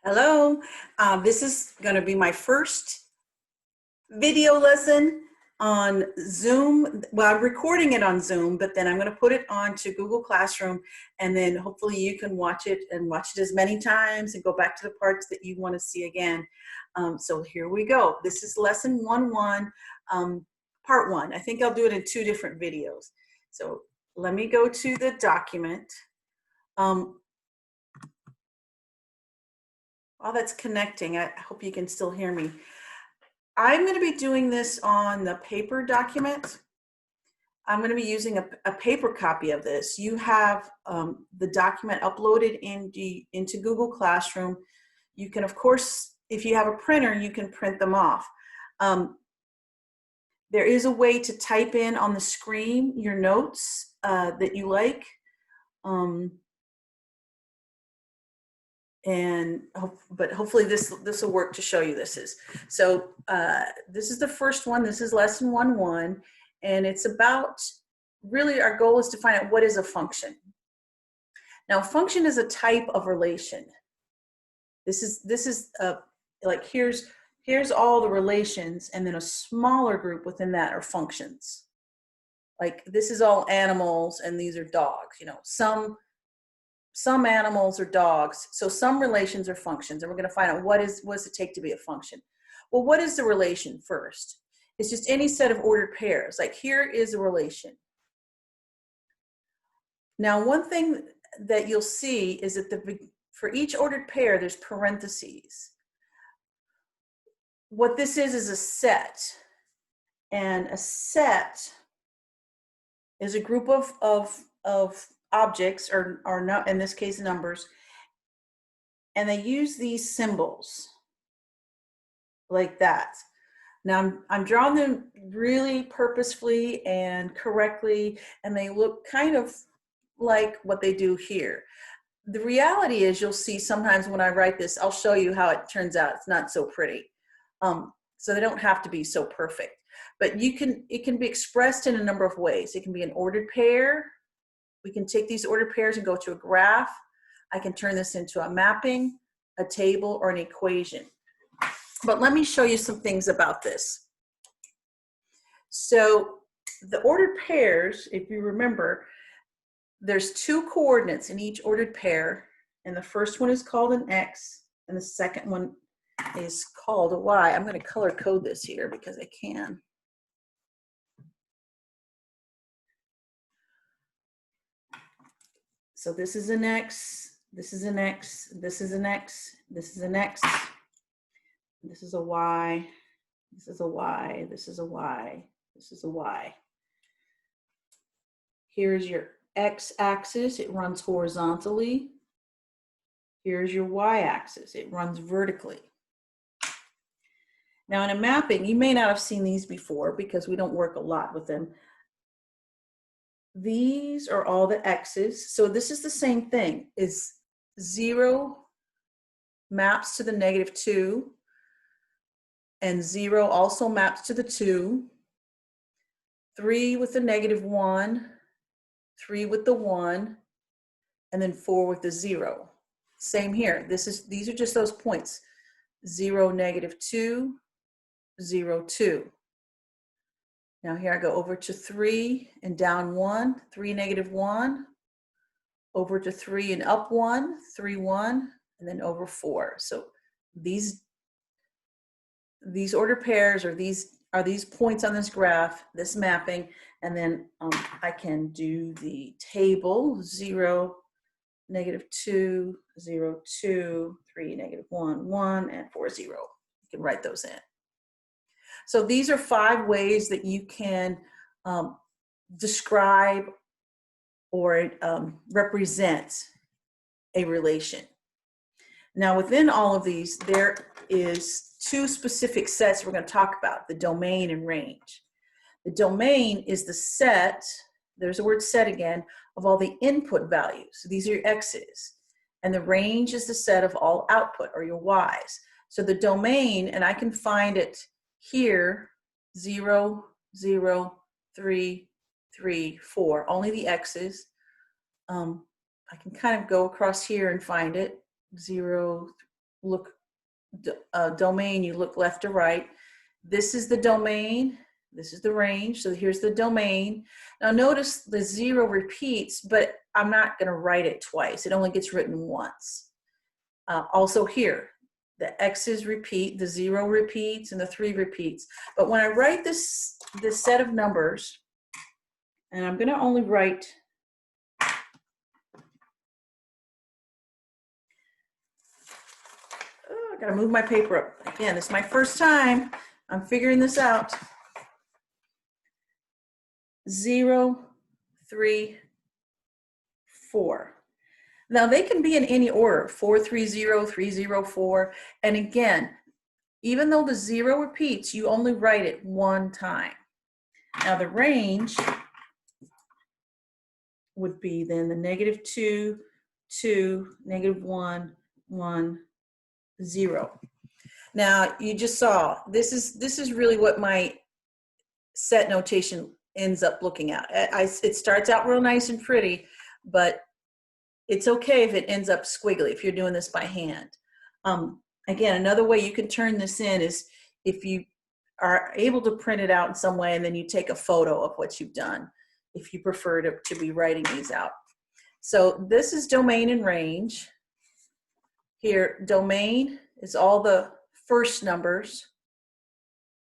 Hello, this is going to be my first video lesson on Zoom. Well, I'm recording it on Zoom, but then I'm going to put it onto Google Classroom, and then hopefully you can watch it and watch it as many times and go back to the parts that you want to see again. So here we go. This is lesson 1-1, part 1. I think I'll do it in 2 different videos. So let me go to the document. While that's connecting, I hope you can still hear me. I'm going to be doing this on the paper document. I'm going to be using a paper copy of this. You have the document uploaded into Google Classroom. You can, of course, if you have a printer, you can print them off. There is a way to type in on the screen your notes that you like. But hopefully this will work to show you this is. So this is the first one. This is lesson 1-1, and it's about, really our goal is to find out what is a function. Now, a function is a type of relation. This is like here's all the relations, and then a smaller group within that are functions. Like this is all animals, and these are dogs. You know, some animals are dogs, so some relations are functions, and we're going to find out what does it take to be a function. Well, what is the relation first? It's just any set of ordered pairs. Like here is a relation. Now, one thing that you'll see is that for each ordered pair, there's parentheses. What this is a set, and a set is a group of objects, or not, in this case numbers, and they use these symbols like that. Now I'm drawing them really purposefully and correctly, and they look kind of like what they do here. The reality is, you'll see sometimes when I write this, I'll show you how it turns out. It's not so pretty. So they don't have to be so perfect, but it can be expressed in a number of ways. It can be an ordered pair. We can take these ordered pairs and go to a graph. I can turn this into a mapping, a table, or an equation. But let me show you some things about this. So the ordered pairs, if you remember, there's 2 coordinates in each ordered pair, and the first one is called an X, and the second one is called a Y. I'm going to color code this here because I can. So this is an X, this is an X, this is an X, this is an X, this is a Y, this is a Y, this is a Y, this is a Y. Here's your X axis, it runs horizontally. Here's your Y axis, it runs vertically. Now in a mapping, you may not have seen these before because we don't work a lot with them. These are all the X's. So this is the same thing. Is 0 maps to the -2, and 0 also maps to the 2. 3 with the -1, 3 with the 1, and then 4 with the 0. Same here. These are just those points. 0, -2, 0, 2. Now here I go over to 3 and down 1, 3, -1, over to 3 and up 1, 3, 1, and then over 4. So these ordered pairs are these points on this graph, this mapping, and then I can do the table: 0, -2, 0, 2, 3, -1, 1, and 4, 0. You can write those in. So these are 5 ways that you can describe or represent a relation. Now within all of these, there is 2 specific sets we're going to talk about: the domain and range. The domain is the set, there's the word set again, of all the input values. So these are your X's. And the range is the set of all output, or your Y's. So the domain, and I can find it here, 0, 0, 3, 3, 4, only the X's. I can kind of go across here and find it, 0, look domain, you look left to right. This is the domain, this is the range, so here's the domain. Now notice the 0 repeats, but I'm not going to write it twice. It only gets written once. Also here, the X's repeat, the 0 repeats, and the 3 repeats. But when I write this set of numbers, and I'm going to only write I gotta move my paper up. Again, this is my first time. I'm figuring this out. 0, 3, 4. Now they can be in any order, 4, 3, 0, 3, 0, 4. And again, even though the 0 repeats, you only write it one time. Now the range would be then the -2, 2, -1, 1, 0. Now you just saw this is really what my set notation ends up looking at. It starts out real nice and pretty, but it's okay if it ends up squiggly if you're doing this by hand. Again, another way you can turn this in is if you are able to print it out in some way and then you take a photo of what you've done, if you prefer to be writing these out. So this is domain and range. Here, domain is all the first numbers.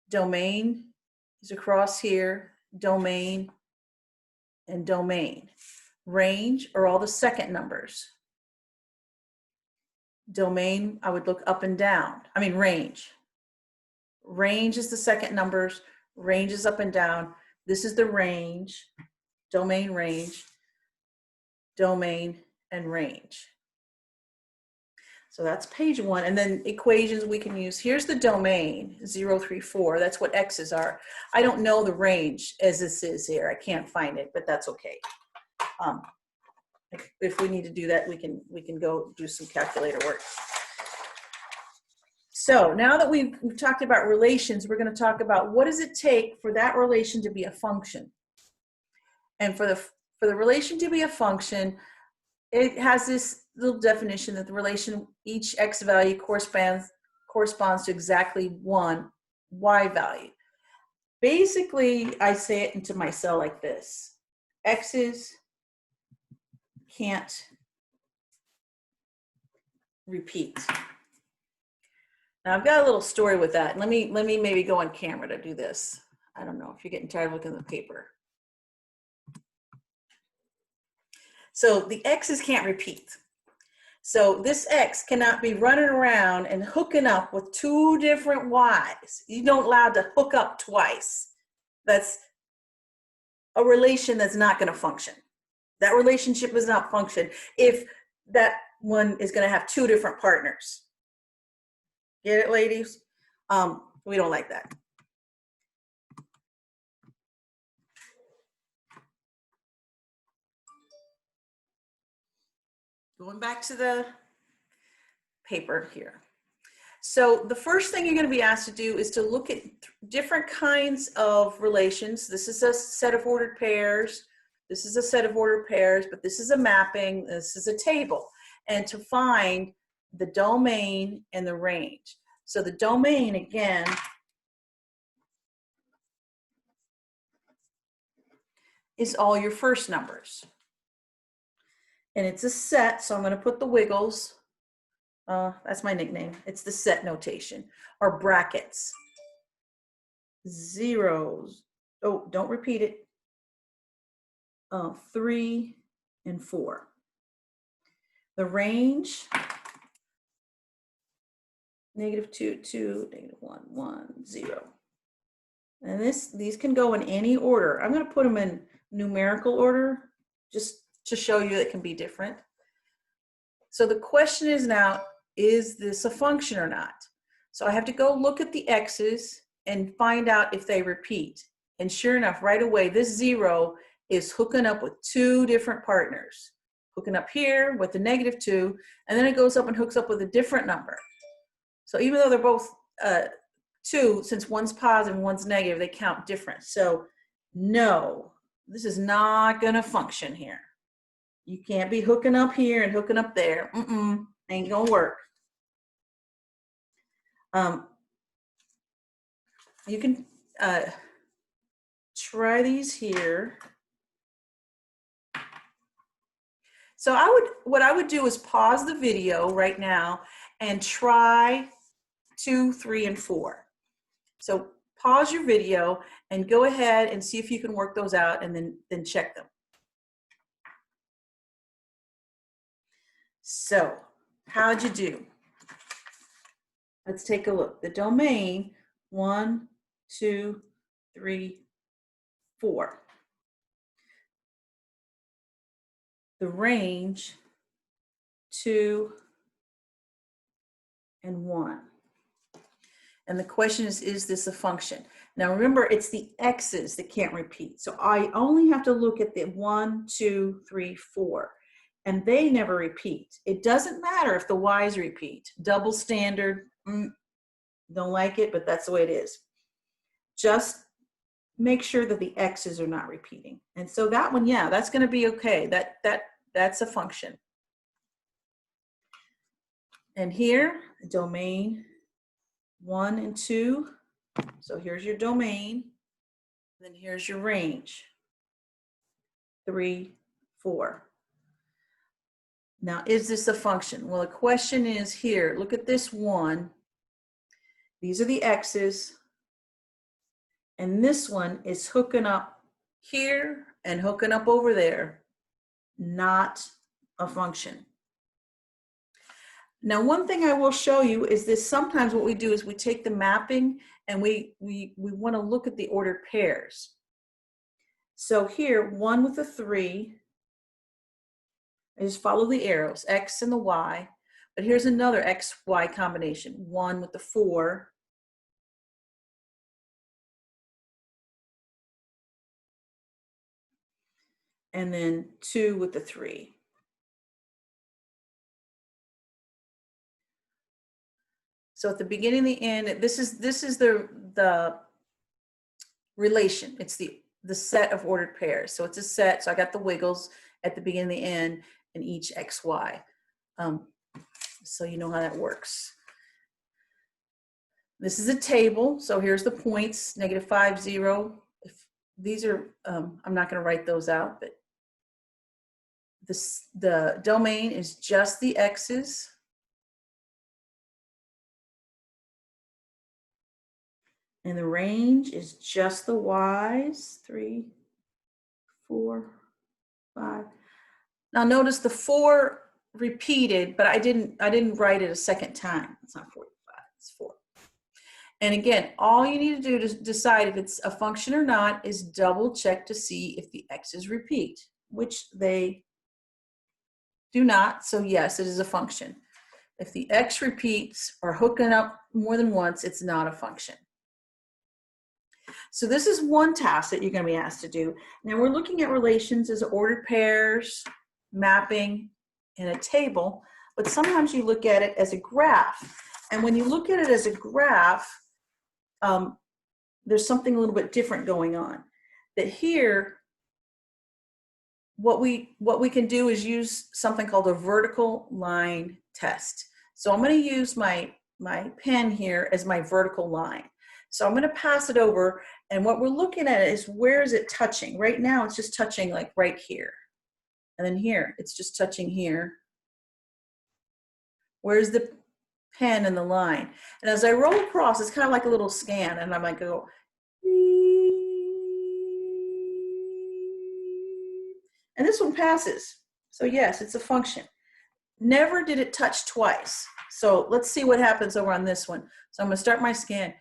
Domain is across here, domain and domain. Range are all the second numbers. Domain, I would look up and down. I mean range. Range is the second numbers, range is up and down. This is the range, domain, range, domain, and range. So that's page 1. And then equations we can use. Here's the domain, 0, 3, 4. That's what X's are. I don't know the range as this is here. I can't find it, but that's okay. If we need to do that, we can go do some calculator work. So now that we've talked about relations, we're going to talk about what does it take for that relation to be a function. And for the relation to be a function, it has this little definition that the relation, each X value corresponds to exactly one Y value. Basically, I say it into my cell like this. X's can't repeat. Now I've got a little story with that. Let me maybe go on camera to do this. I don't know if you're getting tired of looking at the paper. So the X's can't repeat. So this X cannot be running around and hooking up with 2 different Y's. You're not allowed to hook up twice. That's a relation that's not going to function. That relationship does not function if that one is going to have 2 different partners. Get it, ladies? We don't like that. Going back to the paper here. So the first thing you're going to be asked to do is to look at different kinds of relations. This is a set of ordered pairs. This is a set of ordered pairs, but this is a mapping. This is a table. And to find the domain and the range. So the domain, again, is all your first numbers. And it's a set, so I'm going to put the wiggles. That's my nickname. It's the set notation, or brackets. Zeros. Oh, don't repeat it. 3 and 4. The range, -2, 2, -1, 1, 0. And these can go in any order. I'm going to put them in numerical order just to show you it can be different. So the question is now, is this a function or not? So I have to go look at the X's and find out if they repeat. And sure enough, right away, this 0 is hooking up with 2 different partners. Hooking up here with the -2, and then it goes up and hooks up with a different number. So even though they're both 2, since one's positive and one's negative, they count different. So no, this is not going to function here. You can't be hooking up here and hooking up there. Ain't going to work. You can try these here. So what I would do is pause the video right now and try 2, 3, and 4. So pause your video and go ahead and see if you can work those out, and then check them. So how'd you do? Let's take a look. The domain, 1, 2, 3, 4. The range, 2 and 1. And the question is this a function? Now remember, it's the x's that can't repeat. So I only have to look at the 1, 2, 3, 4, and they never repeat. It doesn't matter if the y's repeat. Double standard, don't like it, but that's the way it is. Just make sure that the x's are not repeating. And so that one, yeah, that's going to be okay. That's a function. And here, domain 1 and 2. So here's your domain. Then here's your range. 3, 4. Now, is this a function? Well, the question is here. Look at this 1. These are the x's. And this one is hooking up here and hooking up over there. Not a function. Now, one thing I will show you is this. Sometimes what we do is we take the mapping and we want to look at the ordered pairs. So here, 1 with a 3. I just follow the arrows, X and the Y. But here's another X, Y combination. 1 with the 4. And then 2 with the 3. So at the beginning and the end, this is the relation. It's the set of ordered pairs. So it's a set. So I got the wiggles at the beginning and the end in each X, Y. So you know how that works. This is a table. So here's the points, -5, 0. If these are, I'm not going to write those out, but the domain is just the X's. And the range is just the Y's, 3, 4, 5. Now notice the 4 repeated, but I didn't write it a second time. It's not 45, it's 4. And again, all you need to do to decide if it's a function or not is double check to see if the x's repeat, which they do not. So yes, it is a function. If the x repeats or hooking up more than once, it's not a function. So this is one task that you're going to be asked to do. Now we're looking at relations as ordered pairs, mapping, and a table, but sometimes you look at it as a graph. And when you look at it as a graph, there's something a little bit different going on. That here, what we can do is use something called a vertical line test. So I'm going to use my pen here as my vertical line. So I'm going to pass it over, and what we're looking at is where is it touching? Right now it's just touching like right here. And then here, it's just touching here. Where's the pen and the line? And as I roll across, it's kind of like a little scan, and I might go, and this one passes. So yes, it's a function. Never did it touch twice. So let's see what happens over on this one. So I'm going to start my scan.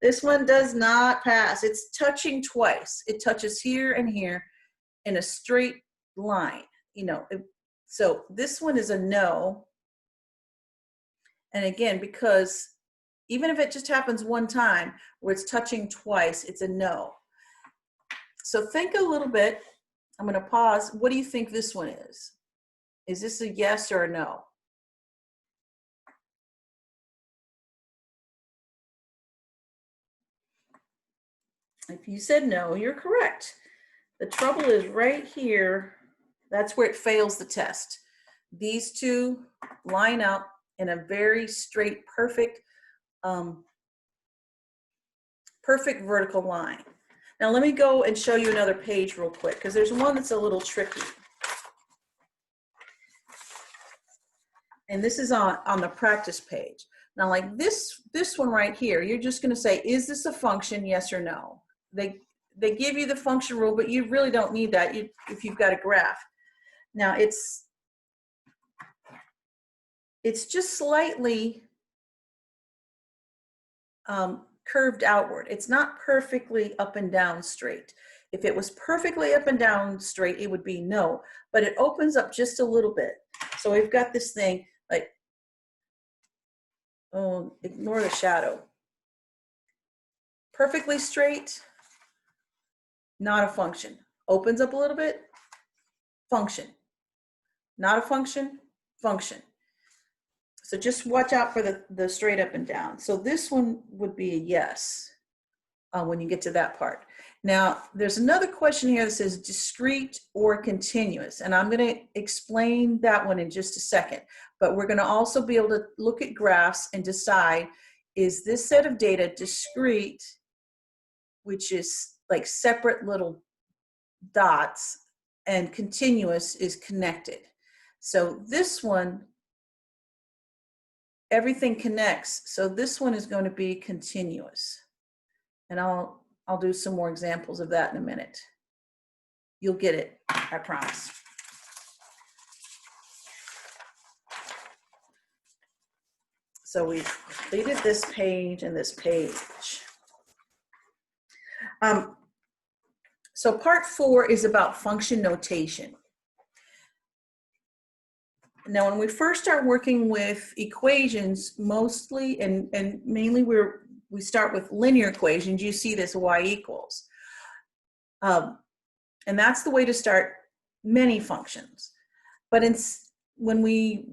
This one does not pass. It's touching twice. It touches here and here in a straight line. You know, so this one is a no. And again, because even if it just happens one time where it's touching twice, it's a no. So think a little bit. I'm going to pause. What do you think this one is? Is this a yes or a no? If you said no, you're correct. The trouble is right here. That's where it fails the test. these two line up in a very straight, perfect, perfect vertical line. Now let me go and show you another page real quick, because there's one that's a little tricky. And this is on the practice page. Now like this one right here, you're just gonna say, is this a function, yes or no? They give you the function rule, but you really don't need that if you've got a graph. Now it's just slightly curved outward. It's not perfectly up and down straight. If it was perfectly up and down straight, it would be no, but it opens up just a little bit. So we've got this thing like, oh, ignore the shadow. Perfectly straight, not a function. Opens up a little bit, function. Not a function, function. So just watch out for the straight up and down. So this one would be a yes when you get to that part. Now, there's another question here that says discrete or continuous, and I'm going to explain that one in just a second. But we're going to also be able to look at graphs and decide, is this set of data discrete, which is like separate little dots, and continuous is connected. So this one, everything connects. So this one is going to be continuous. And I'll do some more examples of that in a minute. You'll get it, I promise. So we've completed this page and this page. So part 4 is about function notation. Now, when we first start working with equations, mostly and mainly we start with linear equations. You see this y equals. And that's the way to start many functions. But when we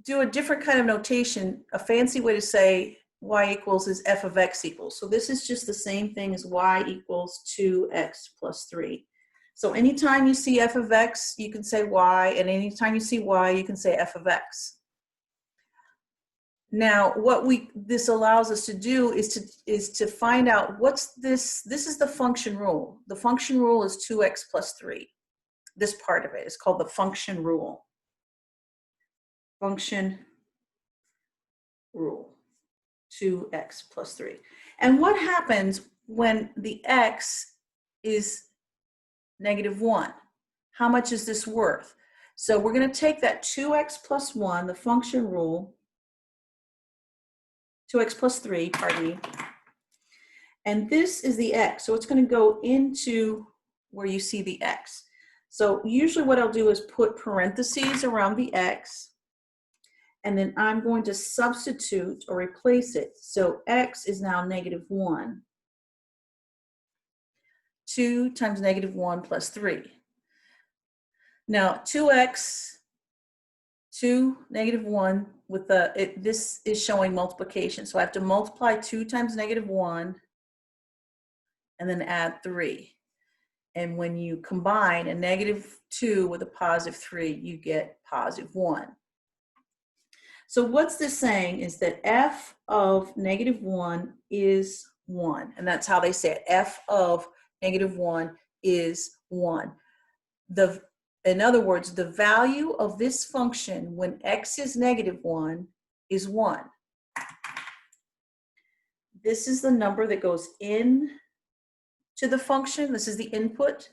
do a different kind of notation, a fancy way to say y equals is f of x equals. So this is just the same thing as y equals 2x plus 3. So anytime you see f of x, you can say y, and anytime you see y, you can say f of x. Now, what this allows us to do is to find out what's this. This is the function rule. The function rule is 2x plus 3. This part of it is called the function rule. Function rule, 2x plus 3. And what happens when the x is -1? How much is this worth? So we're going to take that 2x plus 1, the function rule, 2x plus 3, pardon me, and this is the x. So it's going to go into where you see the x. So usually what I'll do is put parentheses around the x, and then I'm going to substitute or replace it. So x is now -1. 2 times -1 plus 3. Now 2x, 2, -1, with this is showing multiplication. So I have to multiply 2 times -1 and then add 3. And when you combine a -2 with a +3, you get +1. So what's this saying is that f of -1 is 1. And that's how they say it. F of -1 is 1. In other words, the value of this function when x is -1 is 1. This is the number that goes in to the function. This is the input.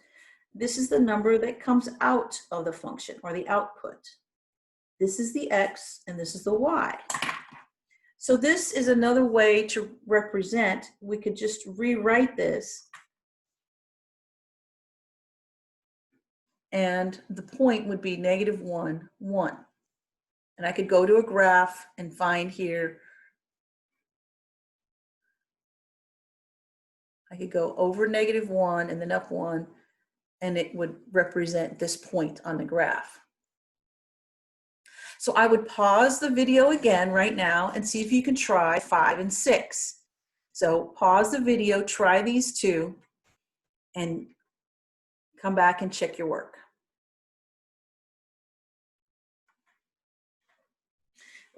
This is the number that comes out of the function, or the output. This is the x, and this is the y. So this is another way to represent. We could just rewrite this. And the point would be -1, 1. And I could go to a graph and find here, I could go over -1 and then up 1, and it would represent this point on the graph. So I would pause the video again right now and see if you can try 5 and 6. So pause the video, try these two, and come back and check your work.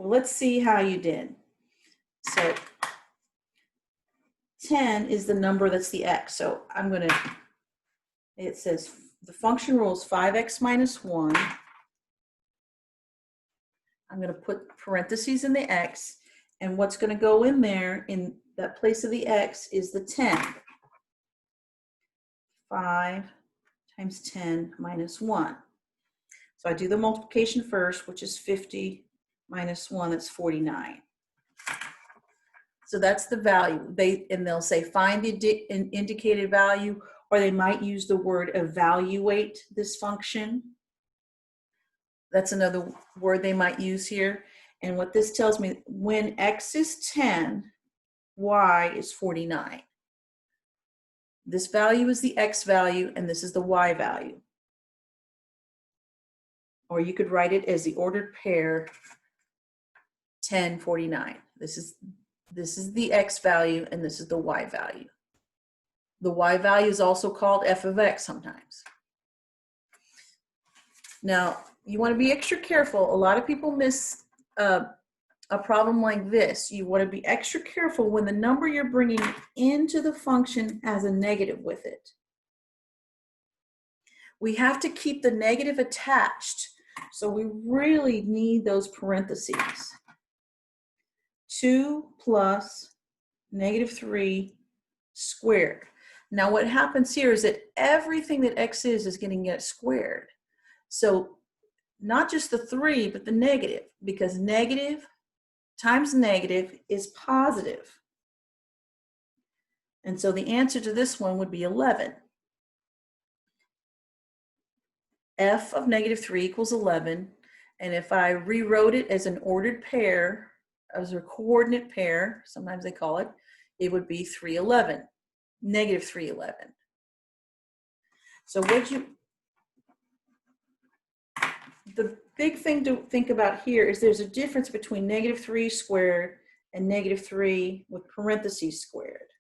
Well, let's see how you did. So 10 is the number that's the x. So I'm going to, it says the function rule is 5x minus 1. I'm going to put parentheses in the x, and what's going to go in there in that place of the x is the 10. 5 times 10 minus 1. So I do the multiplication first, which is 50 minus 1, that's 49. So that's the value. They'll say find the indicated value, or they might use the word evaluate this function. That's another word they might use here. And what this tells me, when x is 10, y is 49. This value is the x value, and this is the y value. Or you could write it as the ordered pair 10, 49. This is the x value, and this is the y value. The y value is also called f of x sometimes. Now, you want to be extra careful. A lot of people miss a problem like this. You want to be extra careful when the number you're bringing into the function has a negative with it. We have to keep the negative attached, so we really need those parentheses. 2 plus negative 3 squared. Now what happens here is that everything that x is going to get squared. So not just the 3, but the negative, because negative times negative is positive. And so the answer to this one would be 11. F of negative 3 equals 11. And if I rewrote it as an ordered pair, as a coordinate pair, sometimes they call it, it would be 311, negative 311. So the big thing to think about here is there's a difference between negative 3 squared and negative 3 with parentheses squared.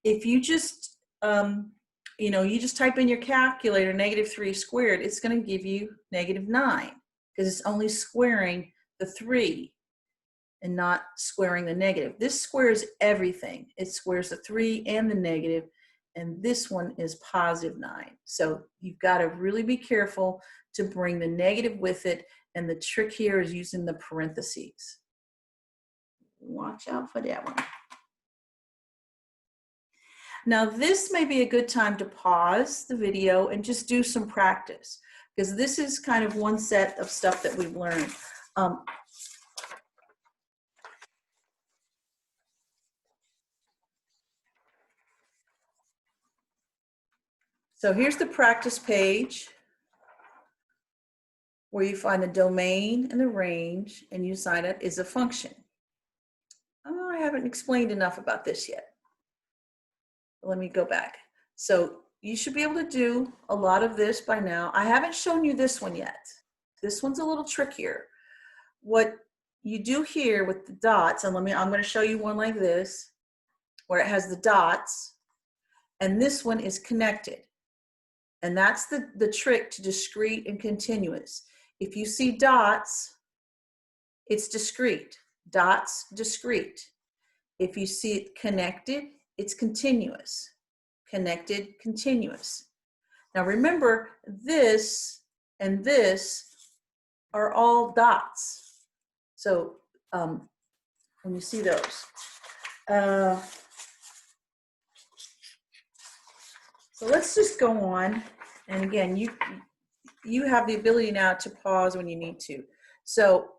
If you just, you just type in your calculator negative 3 squared, it's going to give you negative 9, because it's only squaring the 3 and not squaring the negative. This squares everything. It squares the 3 and the negative, and this one is positive 9. So you've got to really be careful to bring the negative with it, and the trick here is using the parentheses. Watch out for that one. Now this may be a good time to pause the video and just do some practice, because this is kind of one set of stuff that we've learned. So here's the practice page where you find the domain and the range, and you sign it is a function. Oh, I haven't explained enough about this yet. Let me go back. So you should be able to do a lot of this by now. I haven't shown you this one yet. This one's a little trickier. What you do here with the dots, and I'm going to show you one like this, where it has the dots, and this one is connected. And that's the trick to discrete and continuous. If you see dots, it's discrete. Dots, discrete. If you see it connected, it's continuous. Connected, continuous. Now remember, this and this are all dots. So when you see those. So let's just go on. And again, you have the ability now to pause when you need to. So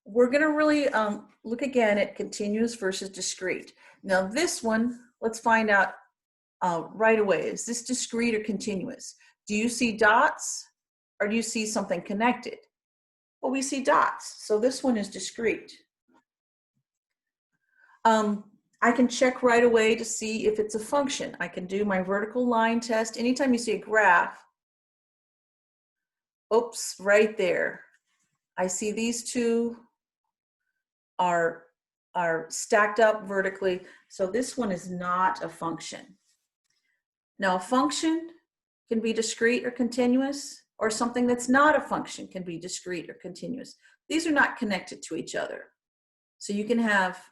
we're going to really look again at continuous versus discrete. Now this one, let's find out right away. Is this discrete or continuous? Do you see dots, or do you see something connected? Well, we see dots, so this one is discrete. I can check right away to see if it's a function. I can do my vertical line test. Anytime you see a graph, oops, right there. I see these two are stacked up vertically, so this one is not a function. Now, a function can be discrete or continuous, or something that's not a function can be discrete or continuous. These are not connected to each other. So you can have,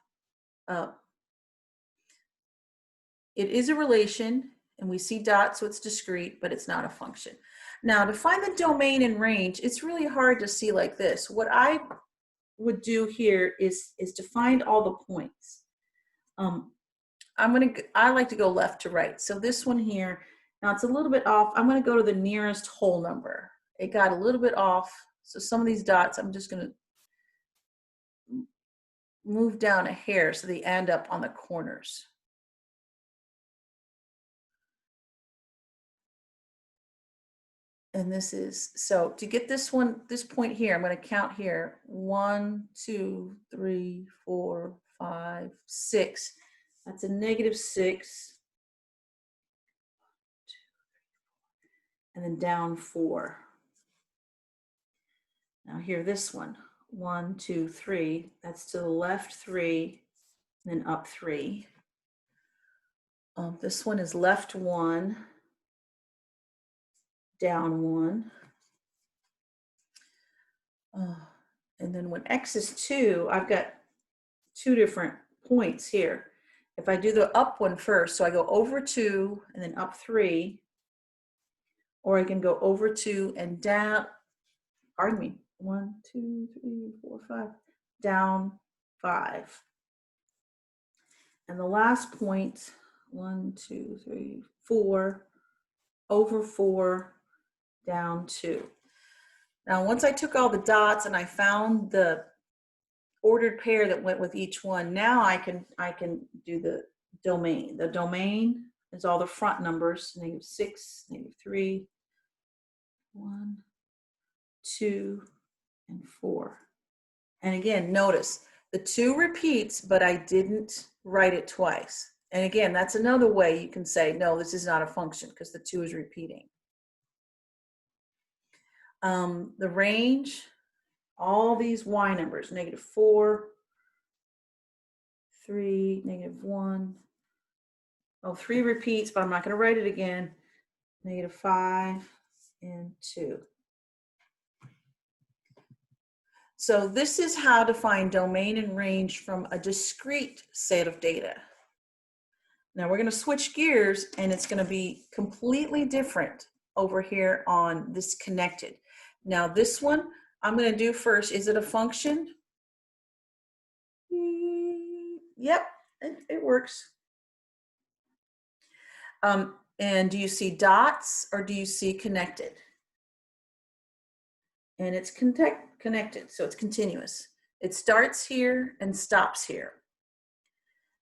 it is a relation, and we see dots, so it's discrete, but it's not a function. Now, to find the domain and range, it's really hard to see like this. What I would do here is to find all the points. I like to go left to right. So this one here, now it's a little bit off. I'm going to go to the nearest whole number. It got a little bit off. So some of these dots, I'm just going to move down a hair so they end up on the corners. And this is, so to get this one, this point here, I'm going to count here. 1, 2, 3, 4, 5, 6. That's a -6. And then down 4. Now here, this one, 1, 2, 3. That's to the left 3, and then up 3. This one is left 1, down 1. And then when X is 2, I've got 2 different points here. If I do the up one first, so I go over 2 and then up 3, or I can go over 2 and down, pardon me, 1, 2, 3, 4, 5, down 5. And the last point, 1, 2, 3, 4, over 4, down 2. Now, once I took all the dots and I found the ordered pair that went with each one, now I can do the domain. The domain is all the front numbers, -6, -3, 1, 2, and 4. And again, notice the 2 repeats, but I didn't write it twice. And again, that's another way you can say, no, this is not a function because the 2 is repeating. The range, all these y numbers, -4, 3, -1. Oh, 3 repeats, but I'm not going to write it again. -5 and 2. So this is how to find domain and range from a discrete set of data. Now we're going to switch gears, and it's going to be completely different over here on this connected. Now this one I'm going to do first. Is it a function? Yep, it works. And do you see dots or do you see connected? And it's connected, so it's continuous. It starts here and stops here.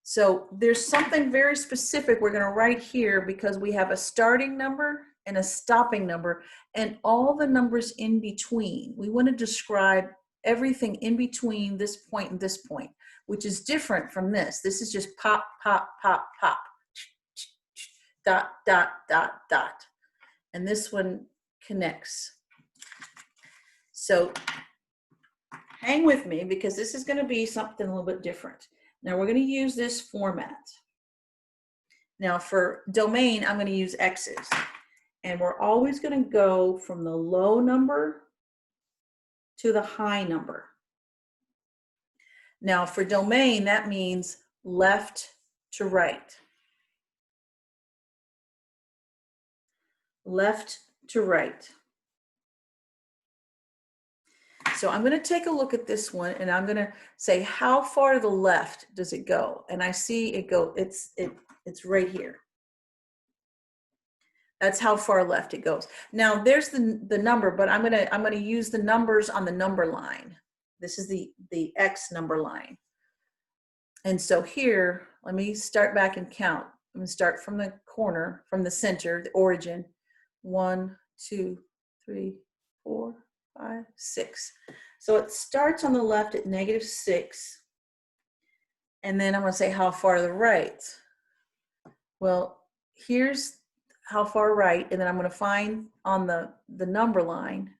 So there's something very specific we're going to write here because we have a starting number and a stopping number and all the numbers in between. We want to describe everything in between this point and this point, which is different from this. This is just pop, pop, pop, pop, dot, dot, dot, dot. And this one connects. So hang with me because this is going to be something a little bit different. Now we're going to use this format. Now for domain, I'm going to use X's. And we're always going to go from the low number to the high number. Now for domain, that means left to right. Left to right. So I'm going to take a look at this one and I'm going to say, how far to the left does it go? And I see it go, it's right here. That's how far left it goes. Now there's the number, but I'm going to use the numbers on the number line. This is the X number line. And so here, let me start back and count. I'm going to start from the corner, from the center, the origin. 1, 2, 3, 4, 5, 6. So it starts on the left at -6. And then I'm going to say how far to the right. Well, here's how far right, and then I'm going to find on the number line.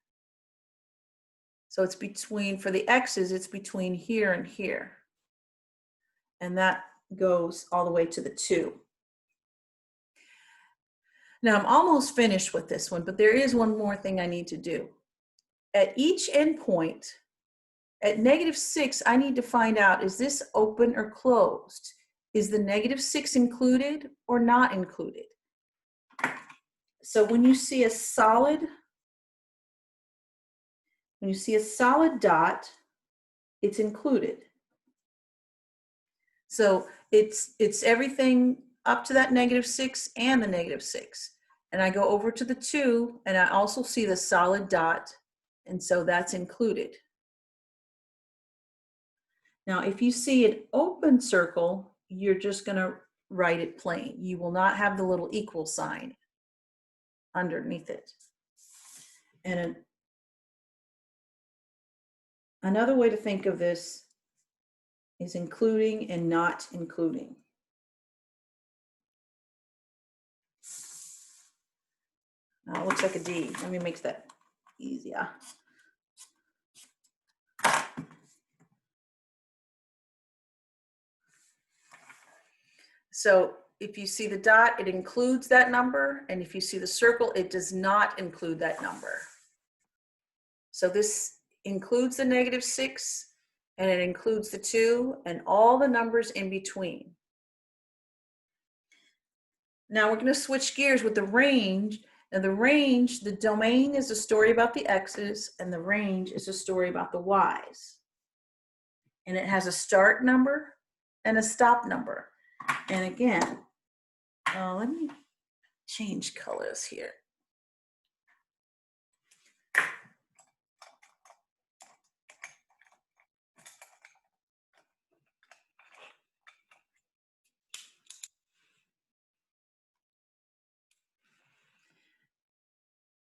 So it's between, for the X's, it's between here and here. And that goes all the way to the 2. Now I'm almost finished with this one, but there is one more thing I need to do. At each endpoint, at -6, I need to find out, is this open or closed? Is the -6 included or not included? So when you see a solid dot, it's included. So it's everything up to that -6 and the -6. And I go over to the 2, and I also see the solid dot, and so that's included. Now, if you see an open circle, you're just going to write it plain. You will not have the little equal sign underneath it. And another way to think of this is including and not including. Now, it looks like a D. Let me make that easier. So if you see the dot, it includes that number. And if you see the circle, it does not include that number. So this includes the -6, and it includes the 2 and all the numbers in between. Now we're going to switch gears with the range. Now the range, the domain is a story about the X's, and the range is a story about the Y's. And it has a start number and a stop number. And again, let me change colors here.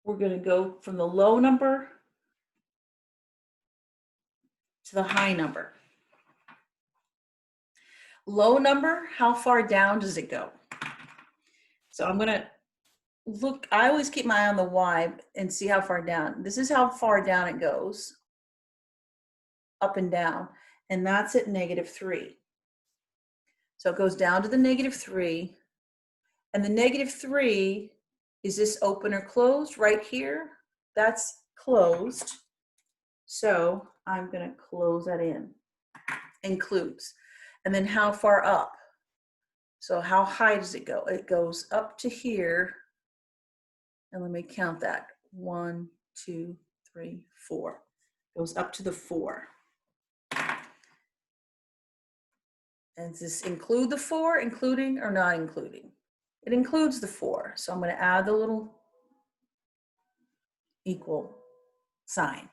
We're going to go from the low number to the high number. Low number, how far down does it go? So I'm going to look, I always keep my eye on the Y and see how far down. This is how far down it goes, up and down, and that's at -3. So it goes down to the -3, and the -3, is this open or closed right here? That's closed. So I'm going to close that in. Includes. And then how far up? So how high does it go? It goes up to here. And let me count that. 1, 2, 3, 4. Goes up to the 4. And does this include the 4, including or not including? It includes the 4. So I'm going to add the little equal sign.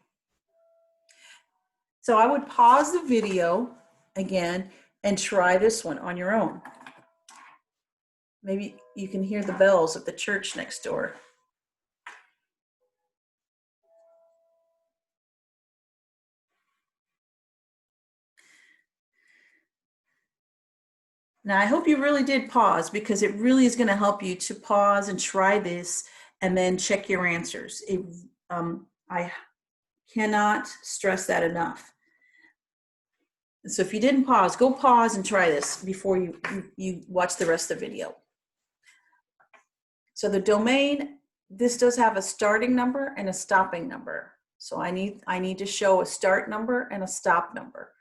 So I would pause the video again and try this one on your own. Maybe you can hear the bells of the church next door. Now, I hope you really did pause, because it really is going to help you to pause and try this and then check your answers. I cannot stress that enough. So if you didn't pause, go pause and try this before you watch the rest of the video. So the domain, this does have a starting number and a stopping number. So I need to show a start number and a stop number.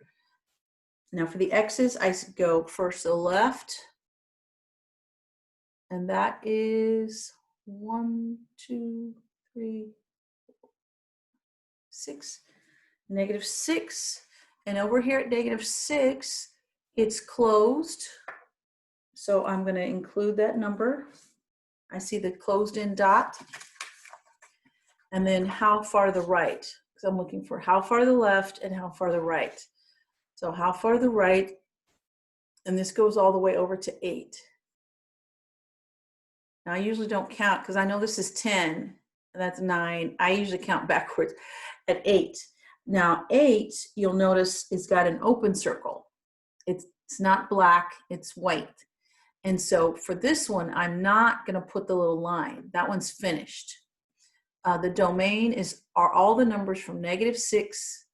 Now for the X's, I go first to the left, and that is 1, 2, 3, 6, -6. And over here at -6, it's closed. So I'm going to include that number. I see the closed in dot. And then how far to the right, because I'm looking for how far to the left and how far to the right. So how far to the right, and this goes all the way over to 8. Now I usually don't count, because I know this is 10, and that's 9. I usually count backwards at 8. Now 8, you'll notice, it's got an open circle. It's not black, it's white. And so for this one, I'm not going to put the little line. That one's finished. The domain are all the numbers from -6,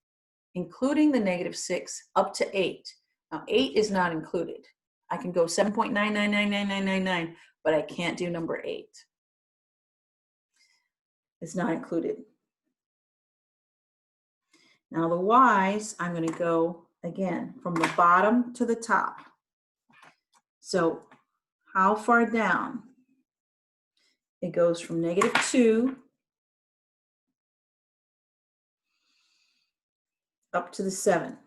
including the -6, up to 8. Now 8 is not included. I can go 7.9999999, but I can't do number 8. is not included. Now the y's, I'm going to go again from the bottom to the top. So how far down? It goes from -2 up to the 7.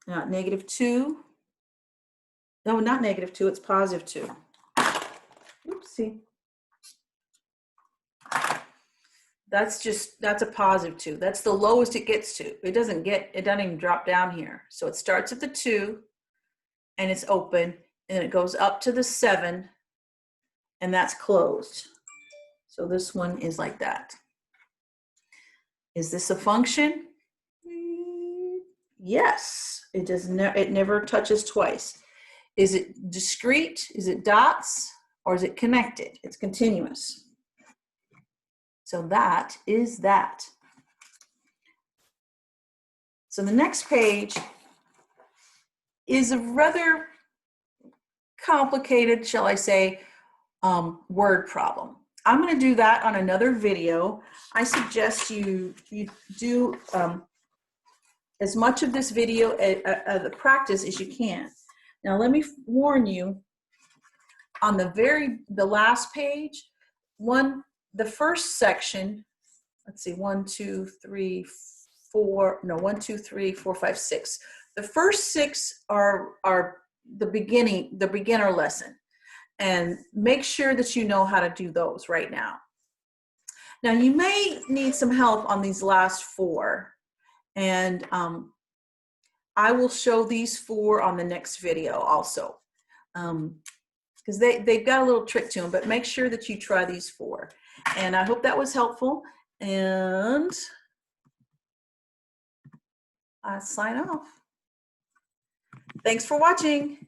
Now -2. No, not -2, it's +2. Oopsie. That's a +2. That's the lowest it gets to. It doesn't even drop down here. So it starts at the 2 and it's open, and it goes up to the 7 and that's closed. So this one is like that. Is this a function? Yes, it does. It never touches twice. Is it discrete? Is it dots? Or is it connected? It's continuous. So that is that. So the next page is a rather complicated, shall I say, word problem. I'm going to do that on another video. I suggest you do as much of this video the practice as you can. Now let me warn you, on the last page, the first section, let's see, 1, 2, 3, 4, no, 1, 2, 3, 4, 5, 6. The first 6 are the beginner lesson. And make sure that you know how to do those right now. Now you may need some help on these last 4. And I will show these 4 on the next video also. Because they've got a little trick to them, but make sure that you try these 4. And I hope that was helpful, and I sign off. Thanks for watching.